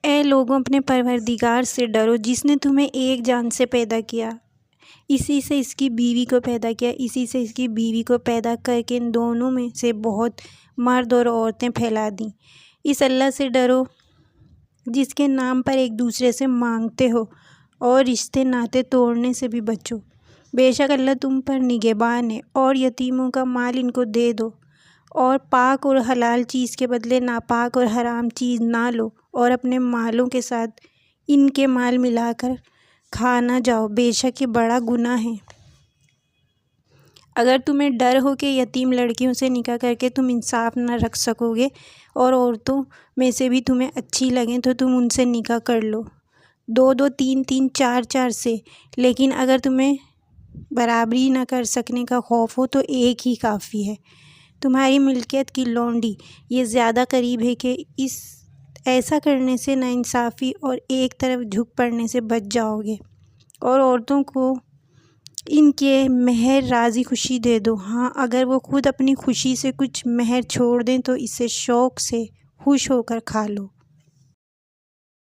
اے لوگوں اپنے پروردگار سے ڈرو جس نے تمہیں ایک جان سے پیدا کیا، اسی سے اس کی بیوی کو پیدا کیا، اسی سے اس کی بیوی کو پیدا کر کے ان دونوں میں سے بہت مرد اور عورتیں پھیلا دیں۔ اس اللہ سے ڈرو جس کے نام پر ایک دوسرے سے مانگتے ہو اور رشتے ناطے توڑنے سے بھی بچو۔ بے شک اللہ تم پر نگہبان ہے۔ اور یتیموں کا مال ان کو دے دو، اور پاک اور حلال چیز کے بدلے ناپاک اور حرام چیز نہ لو، اور اپنے مالوں کے ساتھ ان کے مال ملا کر کھا نہ جاؤ، بے شک یہ بڑا گناہ ہے۔ اگر تمہیں ڈر ہو کہ یتیم لڑکیوں سے نکاح کر کے تم انصاف نہ رکھ سکو گے اور عورتوں میں سے بھی تمہیں اچھی لگیں تو تم ان سے نکاح کر لو، 2 3 3 4 سے، لیکن اگر تمہیں برابری نہ کر سکنے کا خوف ہو تو ایک ہی کافی ہے۔ تمہاری ملکیت کی لونڈی یہ زیادہ قریب ہے کہ ایسا کرنے سے ناانصافی اور ایک طرف جھک پڑنے سے بچ جاؤ گے، اور عورتوں کو ان کے مہر راضی خوشی دے دو۔ ہاں اگر وہ خود اپنی خوشی سے کچھ مہر چھوڑ دیں تو اسے شوق سے خوش ہو کر کھا لو۔